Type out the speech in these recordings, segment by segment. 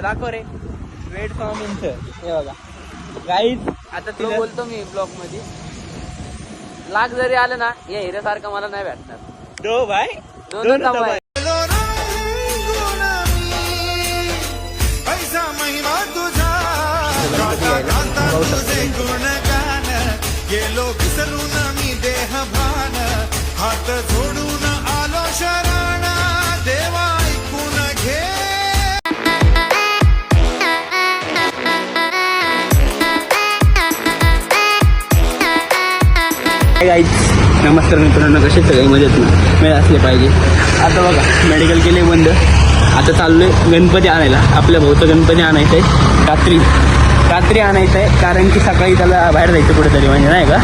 दाखव रे वेट स्वामींचं हे बघा गाईज. आता तुला बोलतो मी ब्लॉग मध्ये लाख जरी आलं ना या हिऱ्यासारखं मला नाही भेटणार. दो भाई दोन दबाई. पैसा महिमा तुझा तुझे गुणगान गेलो विसरून मी देह भान हात जोडून आलो शरण देवा ऐकून घे. गाईज नमस्कार मित्रांनो, कसे सगळे मजेत ना मिळत असले पाहिजे. आता बघा मेडिकल केले बंद. आता चाललोय गणपती आणायला. आपल्या भाऊचं गणपती आणायचं आहे रात्री आणायचं आहे, कारण की सकाळी त्याला बाहेर जायचं कुठेतरी, म्हणजे नाही का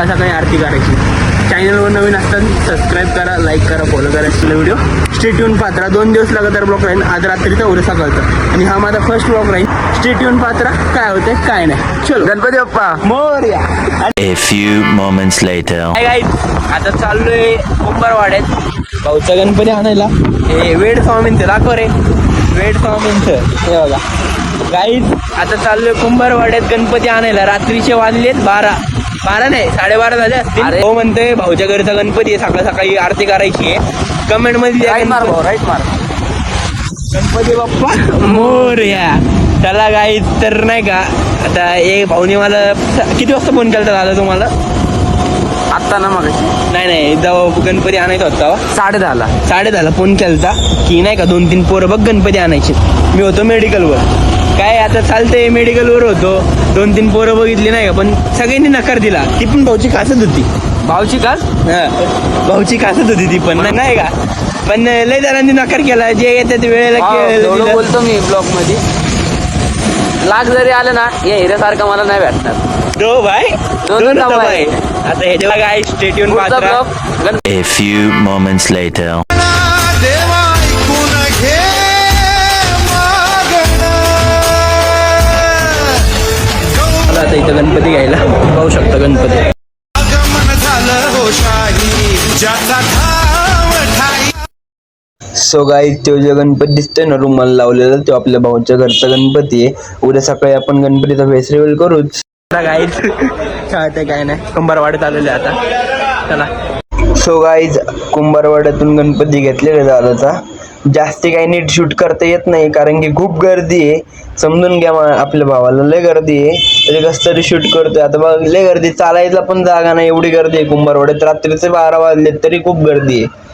सकाळी आरती करायची. चॅनलवर नवीन असतात सबस्क्राईब करा, लाईक करा, फॉलो करा. व्हिडिओ स्टे ट्यून पात्रा 2 दिवस लगातार ब्लॉग राहील. आज रात्रीचा उद्या सकाळचा आणि हा माझा फर्स्ट ब्लॉग राहील. स्टे ट्यून पात्रा काय होते काय नाही. चलो Ganpati Bappa Morya. A few moments later. आता चाललोय कुंभारवाड्यात भाऊचा गणपती आणायला. हे वेड स्वामींचं दाखव रे वेड स्वामींचं हे बघा गाईज. आता चाललोय कुंभारवाड्यात गणपती आणायला. रात्रीचे वाजलेत 12 नाही 12:30 झाले असतील. हो म्हणतोय भाऊच्या घरचा गणपती आहे, सकाळी आरती करायची आहे. कमेंट मध्ये राईट मार गणपती बाप्पा मोरया. चला गाईज तर नाही का आता एक भाऊने मला किती वाजता फोन केला दादा तुम्हाला? आत्ता ना मग नाही जेव्हा गणपती आणायचा होता 10:30 फोन केलता की नाही का 2-3 पोरं बघ गणपती आणायचे. मी होतो मेडिकलवर. काय आता चालतंय मेडिकलवर होतो. 2-3 पोरं बघितली नाही का, पण सगळ्यांनी नकार दिला. ती पण भाऊची खासच होती. भाऊची कास भाऊची खासच होती ती पण नाही का, पण लय जणांनी नकार केला. जे येतात वेळेला एवढं बोलतो मी ब्लॉग मध्ये लाख जरी आलं ना या हिऱ्यासारखं मला नाही भेटणार. दो भाई दोन दबाई. आता हे जेव्हा काय स्टेट्यून पुढचा Patra. Blog A few moments later. देवा ऐकून घे मागणं. आता इथं गणपती घ्यायला पाहू शकता गणपती. आगमन झालं हो शाही ज्याचा ठाव ठाई. सो गाईज तो जो गणपती दिसतोय ना रुमाल लावलेला, तो आपल्या भाऊच्या घरचा गणपती आहे. उद्या सकाळी आपण गणपतीचा फेस्टिवल करूच. गाईज काय काय नाही कुंभारवाड्यात आलेले आता. चला सो गाईज कुंभारवाड्यातून गणपती घेतलेला दादाचा. जास्ती काही नीट शूट करता येत नाही कारण की खूप गर्दी आहे. समजून घ्या आपल्या भावाला लय गर्दी आहे. तरी कसं तरी शूट करतोय. आता बघ लय गर्दी, चालायला पण जागा नाही एवढी गर्दी आहे कुंभारवाड्यात. रात्रीचे 12 वाजले तरी खूप गर्दी आहे.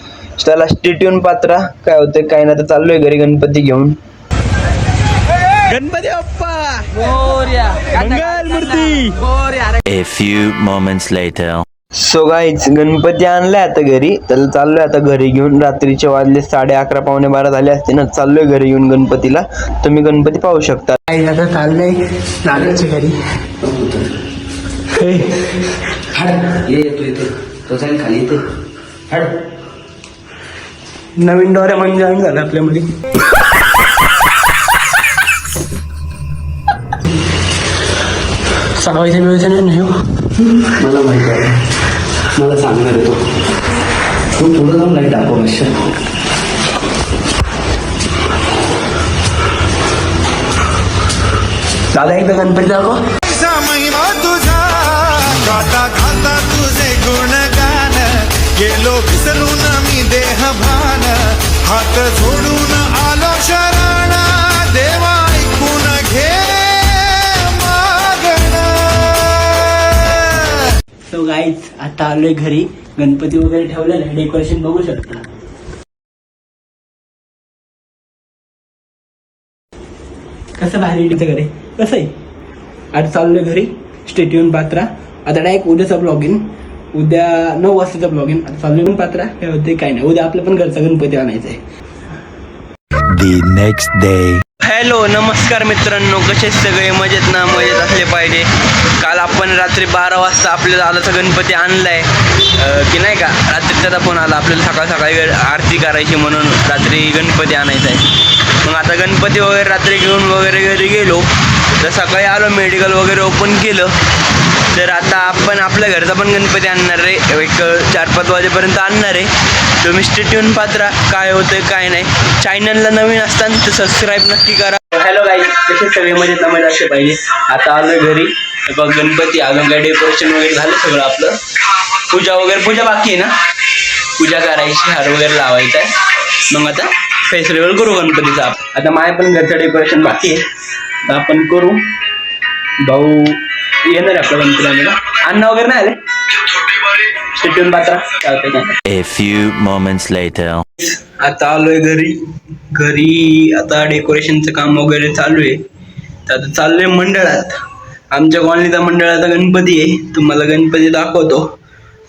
त्याला स्टेट्यून पात्रा काय होते काय नाही. तर चाललोय घरी गणपती घेऊन. गणपती बाप्पा मोरया मंगल मूर्ती. A few moments later. So guys Ganpati आणलाय आता घरी. त्याला चाललोय आता घरी घेऊन. रात्रीचे वाजले 11:30 12 झाले असते ना. चाललोय घरी घेऊन गणपतीला. तुम्ही गणपती पाहू शकता. आता चाललंय दादाच्या घरी. नवीन डोरेमॉन जॉईन झालं आपल्यामध्ये. सकाळीच्या व्यवस्था नाही हो. मला माहिती आहे, मला सांगणार आहे तो. तू पुढं जाऊन नाही दाखव अशा. दादा एकदा गणपती दाखव. पैसा महिमा तुझा गाता गाता तुझे गुणगान गेलो विसरून मी देह भान हात जोडून आलो शरण देवा ऐकून घे मागणं. सो गाईज आता आलोय घरी. गणपती वगैरे ठेवलेलं आहे. डेकोरेशन बघू शकता. कसं भारी घरी कसं आहे. आता चाललोय घरी स्टेट्यून पात्रा. आता डायरेक्ट उद्याचा ब्लॉग इन. उद्या 9 वाजताचा ब्लॉग इन. आता चाललोय पात्रा काय होते काय नाही. उद्या आपलं पण घरचा गणपती आणायचा आहे. The next day. हॅलो नमस्कार मित्रांनो, कसे सगळे मजेत ना? मजेत असले पाहिजे. काल आपण रात्री 12 वाजता आपल्या दादाचा गणपती आणलाय की नाही का. रात्री त्याचा फोन आला आपल्याला सकाळी आरती करायची म्हणून रात्री गणपती आणायचा आहे. मग आता गणपती वगैरे रात्री घेऊन वगैरे घरी गेलो. तर सकाळी आलो मेडिकल वगैरे ओपन केलं. तर आता आपण आपल्या घरचा पण गणपती आणणार रे. एक 4-5 वाजेपर्यंत आणणार आहे. तुम्ही स्टे ट्यून पात्रा काय होतं काय नाही. चॅनलला नवीन असताना तर सबस्क्राईब नक्की करा. हॅलो गाईज, कसे सगळे मजेत असले पाहिजे. आता आलोय घरी. बघ गणपती अजून काय डेकोरेशन वगैरे झालं सगळं आपलं. पूजा बाकी आहे ना. पूजा करायची, हार वगैरे लावायचा आहे. मग आता फेस्टिवल करू गणपतीचा. आता माय पण घरचं डेकोरेशन बाकी आहे, तर आपण करू. भाऊ येणार आहे आपल्या गणपती आणायला. अन्न वगैरे नाही आले. स्टेटून पात्रा चालतंय काय. A few moments later. आता आलोय घरी. आता डेकोरेशनचं काम वगैरे चालू आहे. तर आता चाललोय मंडळात. आमच्या कॉलनीचा मंडळाचा गणपती आहे. तुम्हाला गणपती दाखवतो.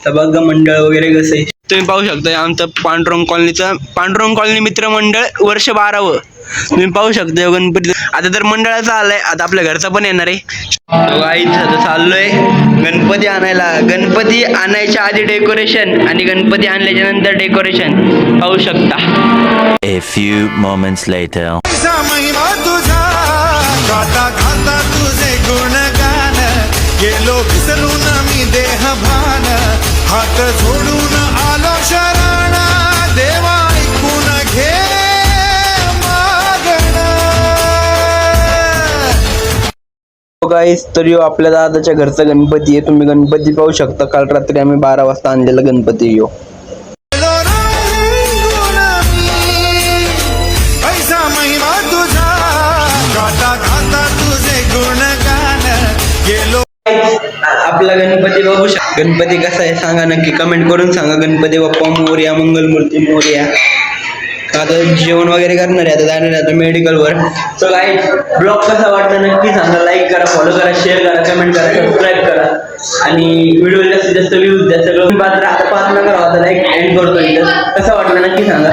तर बघा मंडळ वगैरे कसं आहे. तुम्ही पाहू शकता आमचं पांडुरंग कॉलनी मित्र मंडळ वर्ष 12व. तुम्ही पाहू शकता गणपती. आता तर मंडळाचा आलाय, आता आपल्या घरचा पण येणार आहे. गाईच आता चाललोय गणपती आणायला. गणपती आणायच्या आधी डेकोरेशन आणि गणपती आणल्याच्या नंतर डेकोरेशन पाहू शकता. A few moments later. ऐसा महिमा तुझा गाता गाता तुझे गुणगान गेलो विसरून मी देह भान हात जोडून आलो शरण देवा ऐकून घे गाईस तर यो आपल्या दादाच्या घरचा गणपती आहे. तुम्ही गणपती पाहू शकता. काल रात्री आम्ही 12 वाजता आणलेला गणपती यो. ऐसा महिमा तुझा गाता गाता तुझे गुणगान गेलो. आपला गणपती बघू शकता. गणपती कसा आहे सांगा नक्की कमेंट करून सांगा. गणपती बाप्पा मोरया, मंगलमूर्ती मोरया. आता जेवण वगैरे करणार आहे. आता जाणार आहे आता मेडिकलवर. सो गाईज ब्लॉग कसा वाटला नक्की सांगा. लाईक करा, फॉलो करा, शेअर करा, कमेंट करा, सबस्क्राईब करा आणि व्हिडिओला जास्तीत जास्त व्ह्यूज द्या. सगळं पात्र आता 5 नका राहता. लाईक एंड करतो. कसा वाटला नक्की सांगा.